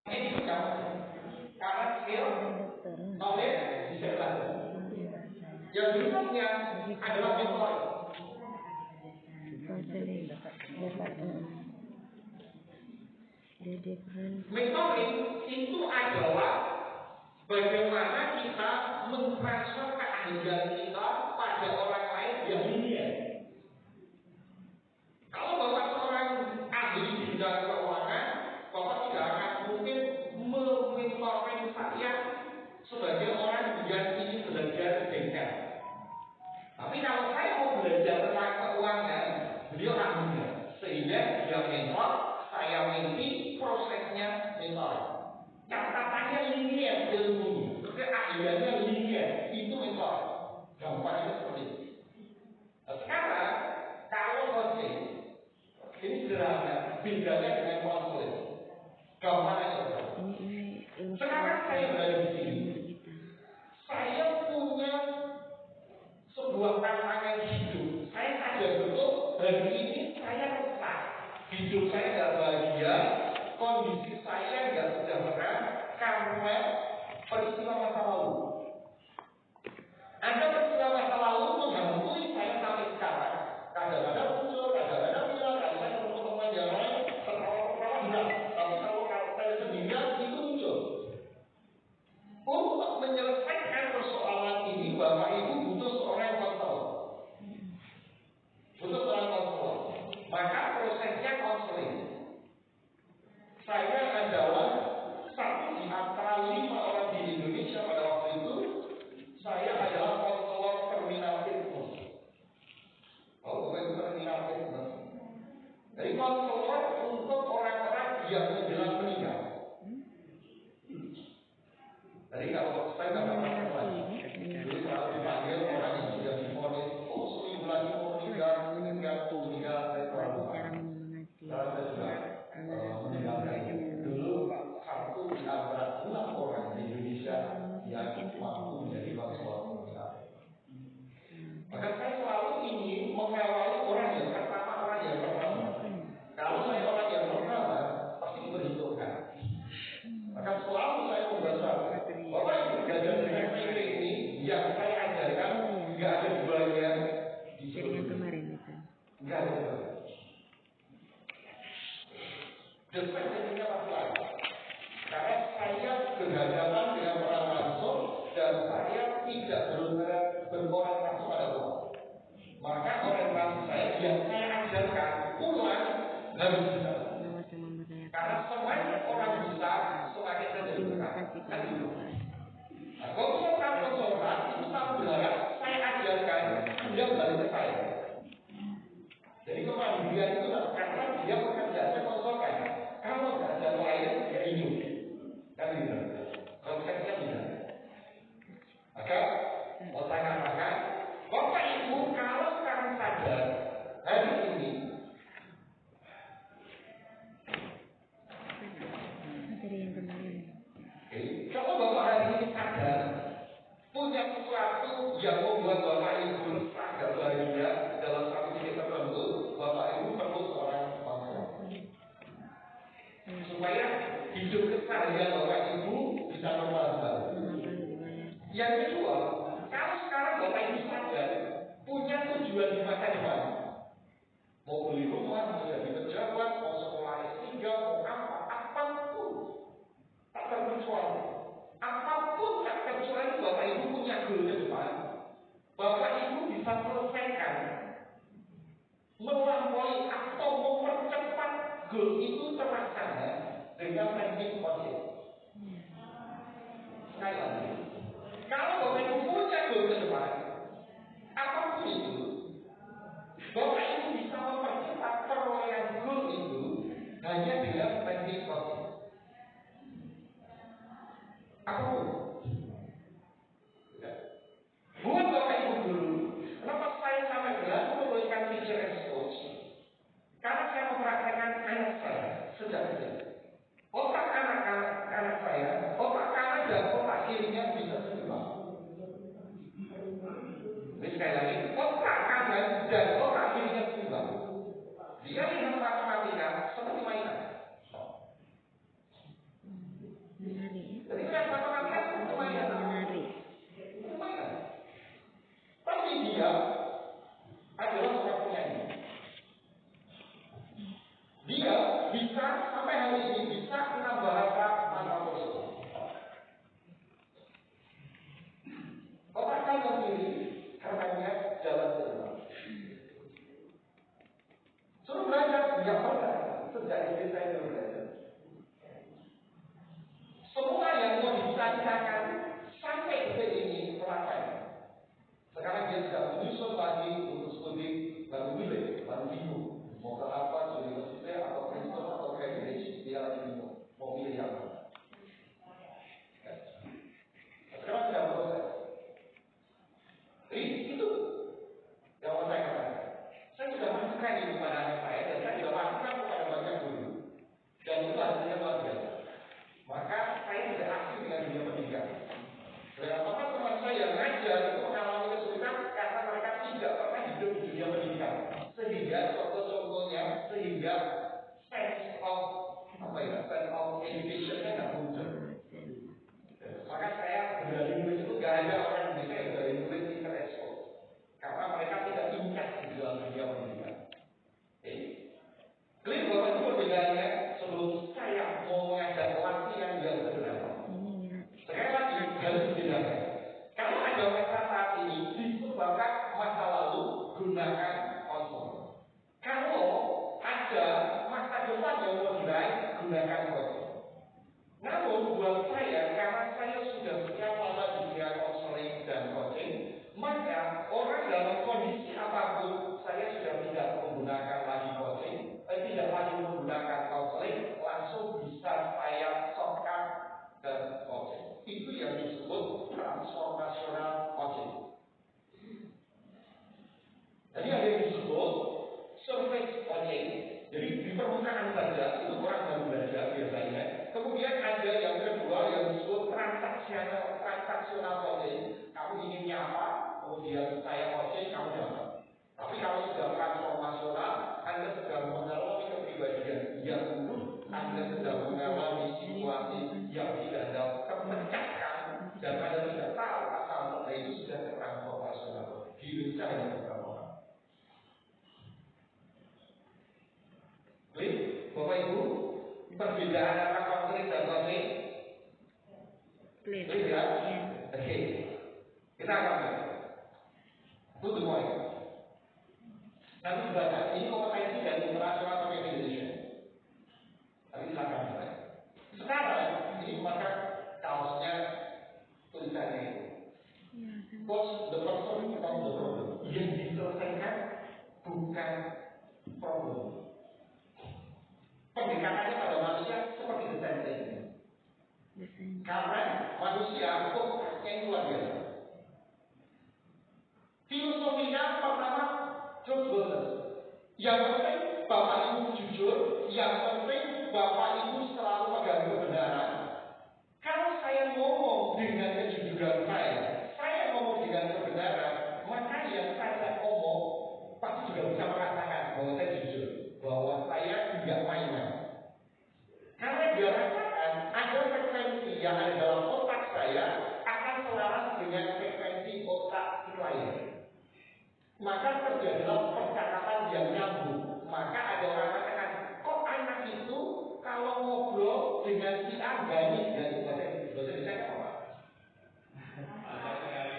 Ini juga karena skill, knowledge bisa belajar. Yang berikutnya adalah mentoring. Mentoring itu adalah bagaimana kita mentransfer keahlian kita pada orang lain yang linear. Kalau Bapak seorang ahli di bidang keuangan, Bapak tidak akan mungkin mementoring saya sebagai orang yang ingin belajar bengkel. Tapi kalau saya mau belajar tentang keuangan, beliau ahlinya, sehingga dia mentor, saya menti, prosesnya mentor. Catatannya linear ilmunya, keahliannya linear, itu mentor. Gampangnya seperti itu. Nah, sekarang kalau coaching ini sederhana, bedanya dengan konseling. Gampangnya seperti itu. Sekarang saya berada di sini. Saya punya sebuah tantangan hidup. Saya sadar betul hari ini saya resah. Hidup saya tidak bahagia, kondisi saya tidak sejahtera karena peristiwa masa lalu. Ada peristiwa masa lalu menghantui saya sampai sekarang. Kadang-kadang muncul, kadang-kadang hilang, kadang-kadang ketemu teman yang lain, tertawa-tertawa hilang. Tapi kalau saya sendirian itu muncul. Untuk menyelesaikan persoalan ini, Bapak Ibu butuh seorang konselor. Butuh seorang konselor. Maka prosesnya konseling. Saya adalah satu di antara 5 orang di Indonesia pada waktu itu. Saya adalah konselor terminal fitness. Oh, bukan terminal fitness. Jadi konselor untuk orang-orang yang menjelang meninggal. Jadi kalau saya nggak pernah lagi, dulu selalu dipanggil orang yang sudah divonis, oh seminggu lagi mau meninggal, saya selalu sekarang saya sudah meninggalkan. Dulu satu di antara 6 orang di Indonesia yang mampu menjadi konselor terminal. Maka saya selalu ingin mengawali orang yang pertama, orang yang pertama. Kalau saya orang yang pertama, pasti diperhitungkan. Maka selalu saya membaca bahwa itu belajar dengan fikir ini yang saya ajarkan nggak ada duanya di sini. Nggak ada duanya. Definisinya apa? Karena saya berhadapan dengan orang langsung dan saya tidak berorientasi pada Tuhan. Maka orientasi saya yang saya ajarkan pulang harus bisa. Karena semakin orang bisa, semakin terjadi berkah. Nah, konsultan itu selalu berharap saya ajarkan, dia balik ke saya. Jadi kemandirian itu karena dia pekerjaannya konsultan. Kalau nggak ada klien, dia hidup. Kan gitu. Konsepnya tidak. Maka mau saya katakan, Bapak Ibu kalau sekarang sadar hari ini. Kalau Bapak hari ini sadar punya sesuatu yang membuat Bapak Ibu resah dan bahagia dalam satu titik tertentu, Bapak Ibu perlu seorang konselor supaya hidup keseharian Bapak Ibu bisa normal kembali. Yang kedua, kalau sekarang Bapak Ibu sadar punya tujuan di masa depan, mau beli rumah, mau jadi pejabat, mau sekolah S3, mau apapun tak terkecuali. Apapun tak terkecuali Bapak Ibu punya goal ke depan, Bapak Ibu bisa selesaikan, melampaui atau mempercepat goal itu terlaksana dengan teknik coaching. Sekali lagi, kalau Bapak Ibu punya goal ke depan, apapun itu, Bapak Ibu bisa mempercepat perolehan goal itu hanya dengan rasional coaching, kamu inginnya apa, kemudian saya coaching, kamu dapat. Tapi kalau sudah transformasional, Anda sedang mengalami kepribadian yang buruk, Anda sedang mengalami situasi yang tidak dapat terpecahkan, dan Anda tidak tahu asal mula itu sudah transformasional. Hidup saya hanya beberapa orang. Baik, Bapak Ibu, perbedaan antara konflik dan konflik. Baik ya? Oke. Kita akan lihat. Itu poin. Nanti dibaca. Ini kompetensi dari internasional communication. Tapi silakan kita. Sekarang ini maka kaosnya tulisannya itu. Coach the person from the problem. Yang diselesaikan bukan problem. Pendekatannya pada manusia seperti desain. Karena manusia fokusnya itu luar biasa. Filosofinya pertama truthfulness. Yang penting Bapak Ibu jujur. Yang penting Bapak Ibu selalu pegang kebenaran. Kalau saya ngomong dengan kejujuran saya ngomong dengan kebenaran, maka yang saya ngomong pasti juga bisa merasakan bahwa saya jujur, bahwa saya tidak main-main. Karena dia rasakan ada frekuensi yang ada dalam otak saya akan selaras dengan frekuensi otak si klien. Maka terjadilah percakapan yang nyambung. Maka ada orang katakan, kok anak itu kalau ngobrol dengan si A berani bahasa Indonesia apa?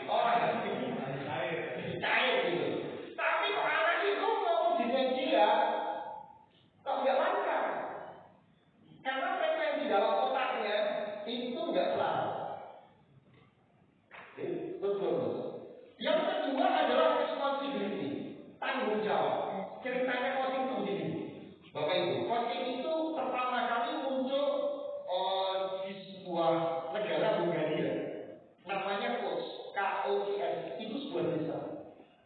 Orang cair gitu. Tapi kok anak itu ngomong dengan dia kok nggak lancar? Karena frekuensi dalam otaknya itu nggak selaras. Betul. Yang kedua adalah responsibility, tanggung jawab. Ceritanya coaching itu begini, Bapak Ibu. Coaching itu pertama kali muncul di sebuah negara Bulgaria. Namanya Coach, KOIS. Itu sebuah desa.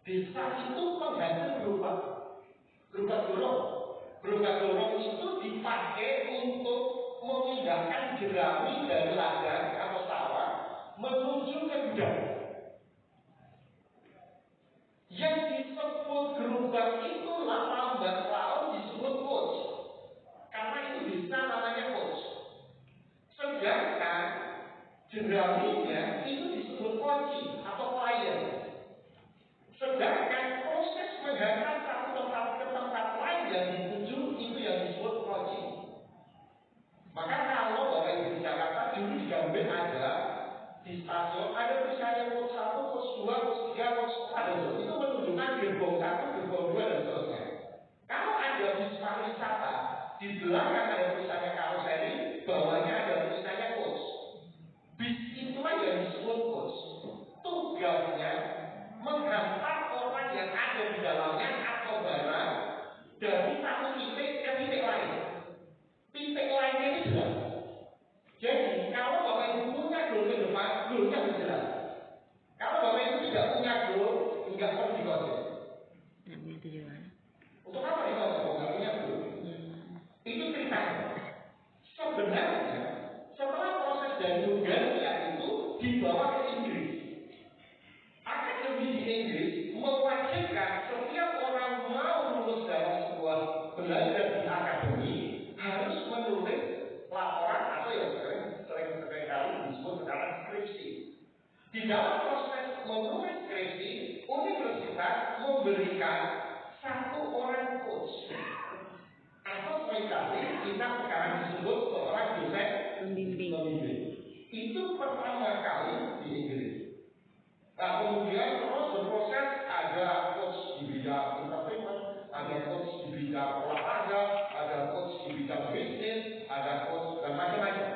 Desa itu penghasil gerobak. Gerobak dorong itu dipakai untuk memindahkan jerami dari ladang atau sawah menuju ke gudang. Yang disebut gerobak itu lambat laun disebut coach. Karena itu desa namanya coach. Sedangkan jeraminya itu disebut koci atau klien. Sedangkan proses menghantar satu tempat ke tempat lain yang dituju itu yang disebut koci. Maka kalau Bapak Ibu di Jakarta dulu di Gambir ada di stasiun ada tulisannya coach 1, coach 2, coach 3, coach 4 itu menunjukkan gerbong 1, gerbong 2 dan seterusnya. Kalau ada bis pariwisata di belakang ada tulisannya karoseri, bawahnya ada tulisannya coach. Bis itulah yang disebut coach. Tugasnya menghantar orang yang ada di dalamnya atau barang dari satu titik ke titik lain. Titik lainnya ini jelas. Jadi kalau Bapak Ibu punya goal ke depan, goalnya harus jelas. Kalau Bapak Ibu tidak punya goal, enggak perlu dikocok. Untuk apa dikocok? Enggak punya goal. Itu ceritanya. Sebenarnya setelah proses dari Bulgaria itu dibawa ke Inggris. Akademi di Inggris mewajibkan setiap orang mau lulus dalam sebuah belajar di akademi harus menulis laporan atau yang sering kali disebut sekarang skripsi. Di dalam proses menulis skripsi, universitas memberikan satu orang coach atau seringkali kita sekarang disebut seorang dosen pembimbing. Itu pertama kali di Inggris. Nah, kemudian terus berproses ada coach di bidang entertainment, ada coach di bidang olahraga, ada coach di bidang bisnis, ada coach dan macam-macam.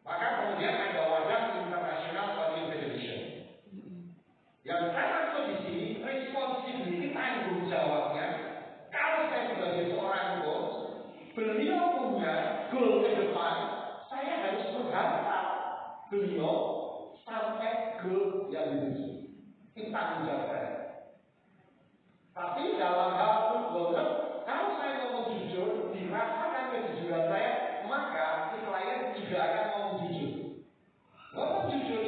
Maka kemudian ada wadah International Coaching Federation. Yang saya maksud di sini responsibility tanggung jawabnya. Kalau saya sebagai seorang coach, beliau punya goal ke depan, saya harus menghantar beliau sampai goal yang dituju. Itu tanggung jawab saya. Tapi dalam hal football, kalau saya ngomong jujur, dirasakan kejujuran saya, maka si klien juga akan ngomong jujur. Ngomong jujur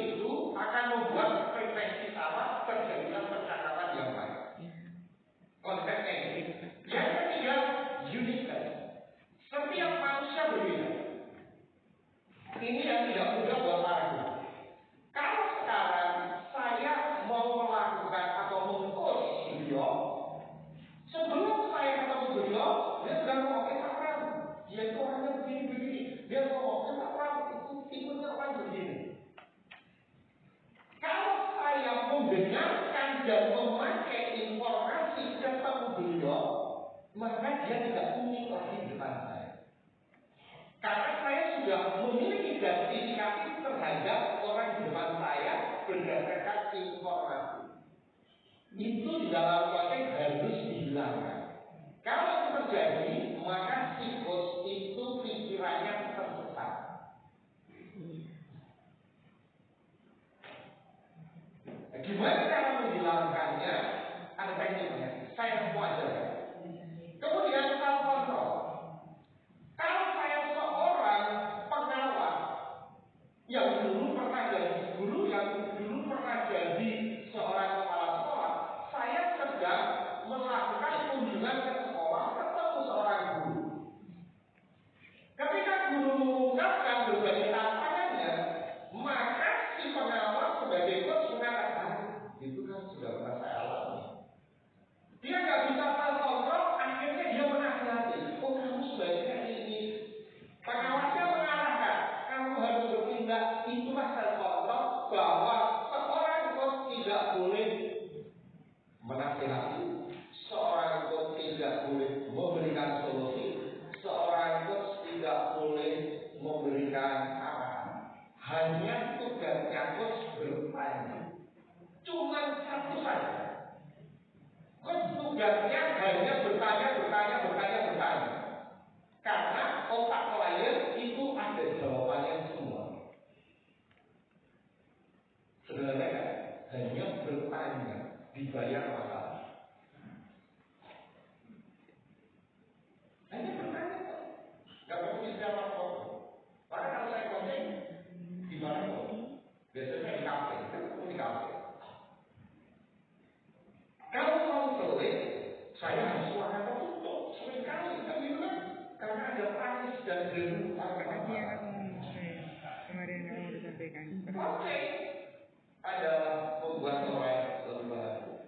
ini yang tidak mudah buat para guru. Kalau sekarang saya mau melakukan atau mengcoach beliau, sebelum saya ketemu beliau, dia sudah ngomong Pak Pram, dia itu orangnya begini-begini, dia ngomong Pak Pram itu tipenya orang begini. Kalau saya mendengarkan dan memakai informasi ketemu beliau, maka dia tidak unik lagi di depan saya. Karena saya sudah memiliki sertifikasi terhadap orang di depan saya berdasarkan informasi. Itu di dalam konteks harus dihilangkan. Kalau itu terjadi, maka psikos itu pikirannya tersesat. Gimana cara menghilangkannya? Ada tekniknya. Saya mau ajarkan. Kemudian self control. Kalau saya seorang pengawas yang dulu pernah jadi guru, yang dulu pernah jadi seorang kepala sekolah, saya sedang melakukan kunjungan ke sekolah ketemu seorang guru. Ketika guru mengungkapkan berbagai tantangannya, maka si pengawas sebagai coach mengatakan, itu kan sudah pernah saya alami. Dia nggak bisa self control, akhirnya dia menasihati. Oh, kamu sebaiknya ini. Pengawasnya mengarahkan, kamu harus bertindak. Itulah self control bahwa seorang coach tidak boleh menasihati, seorang coach tidak boleh memberikan solusi, seorang coach tidak boleh memberikan arahan. Hanya tugasnya coach bertanya. Cuma satu saja. Coach tugasnya hanya bertanya. Karena otak klien itu ada jawabannya semua. Sebenarnya kan hanya bertanya, dibayar masalah. Hanya bertanya kok. Gak perlu istilah apa-apa. Maka kalau saya coaching, di mana kok? Biasanya di kafe, ketemu di kafe. Kalau konseling, saya harus suara tertutup seringkali, kan gitu kan? Karena ada tangis dan deru. Makasih ya aku ngomong kemarin yang mau disampaikan. Oke, adalah membuat orang lebih bahagia.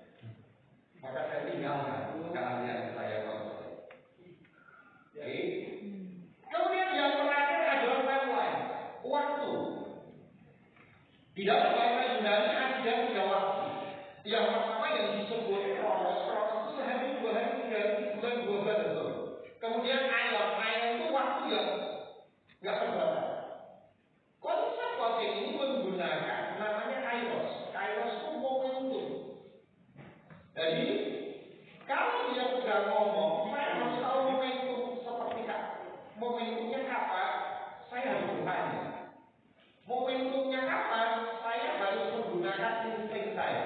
Maka saya tinggalkan keahlian saya konseling. Jadi, kemudian yang terakhir adalah timeline, waktu. Di dalam bahasa Yunani ada 3 waktu. Yang pertama yang disebut kronos itu sehari, 2 hari, 3 hari, 1 bulan, 2 bulan, betul. Kemudian aion itu waktu yang nggak terbatas. Konsep coaching ini menggunakan namanya kairos. Kairos itu momentum. Jadi kalau dia sudah ngomong, saya harus tahu momentum seperti apa. Momentumnya kapan? Saya harus bertanya. Momentumnya kapan? Saya harus menggunakan insting saya.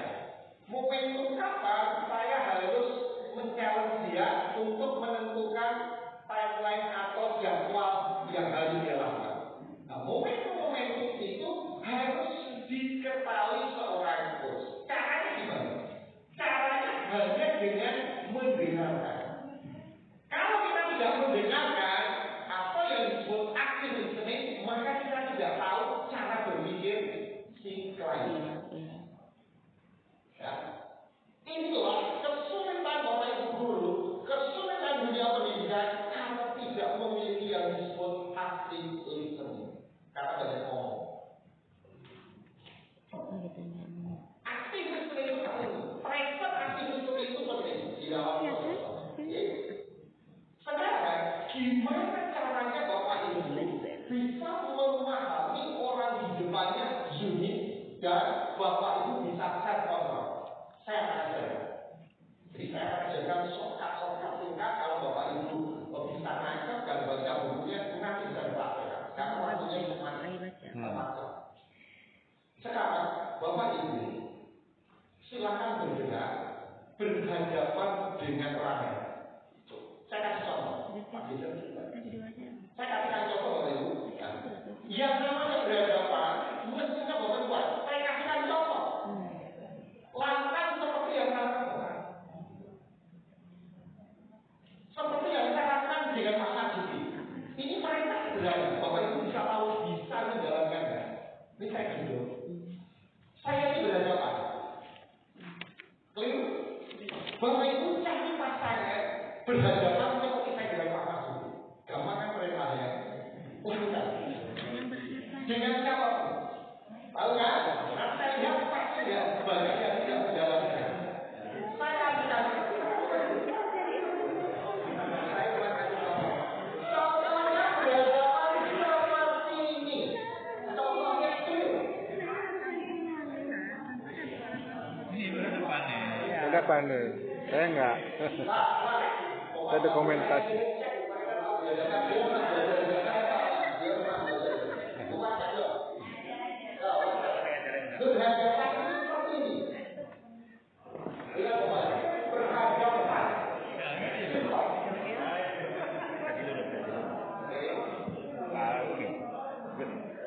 Momentum kapan? Saya harus men-challenge dia untuk menentukan timeline atau jadwal yang harus dia lakukan. Nah, momentum itu harus diketahui seorang coach. Caranya gimana? Caranya hanya dengan mendengarkan. Kalau kita tidak mendengarkan apa yang disebut active listening, maka kita tidak tahu cara berpikir si klien. Ya. Itulah kesulitan Bapak Ibu guru, kesulitan dunia pendidikan karena tidak memiliki yang disebut active listening. Karena banyak ngomong. Active listening itu penting. Present active listening itu penting di dalam proses. Sekarang, gimana caranya Bapak Ibu bisa memahami orang di depannya unik dan Bapak Ibu bisa self control? Saya akan ajarkan. Jadi saya akan ajarkan shortcut singkat. Kalau Bapak Ibu bisa nangkep dan baca bukunya, nanti bisa dipraktekkan. Karena waktunya cuma 4 jam. Sekarang Bapak Ibu silakan bergerak berhadapan dengan ramai. Saya kasih contoh. Saya kasihkan contoh Bapak Ibu. Yang namanya berhadapan mestinya Bapak Ibu. Saya kasihkan contoh. dengan siapapun. Tahu kan? Nah, saya lihat pasti ya sebagai yang tidak berjalan. Saya akan contohnya berhadapan seperti ini. Contohnya itu. Ada pandai. Saya enggak. Saya dokumentasi. Berhadapan seperti ini. Lihat kembali. Berhadapan.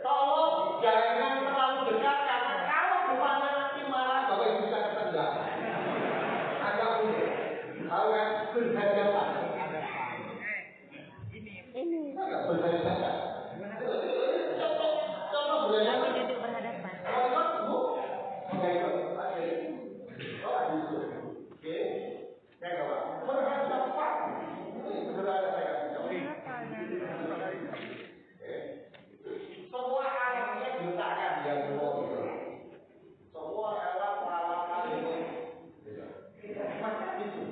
Tolong jangan terlalu dekat karena kalau bukannya nanti malah Bapak Ibu bisa ketendang. Agak mudah. Tahu kan? Berhadapan. Ini. Agak berhadapan. Contoh berhadapan. Duduk berhadapan. Oke. Saya coba. Berhadapan. Ini sederhana saya kasih contoh. Semua alatnya diletakkan di bawah itu. Semua alat peralatan itu. Masa itu.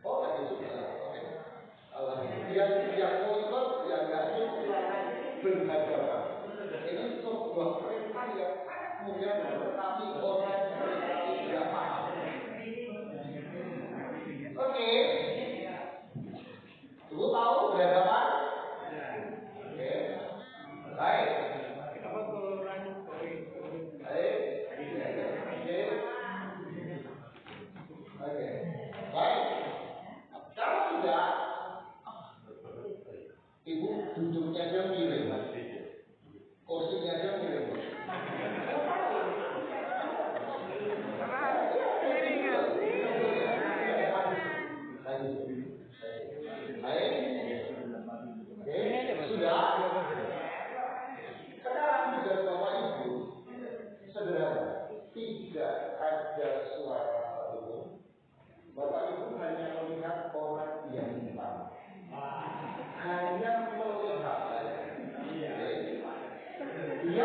Oh, tadi itu. Oke. Yang mau ikut, yang nggak ikut, silakan berhadapan. Ini sebuah perintah yang sangat mulia tetapi orang tidak paham. Oke. Ibu tahu berhadapan? Oke. Baik. Oke. Baik. Kalau sudah, ibu duduknya aja miring, kursinya aja miring. Sudah. Sekarang juga Bapak Ibu sederhana, tidak ada suara apapun. Bapak Ibu hanya melihat orang yang hitam. Hanya melihat. Dia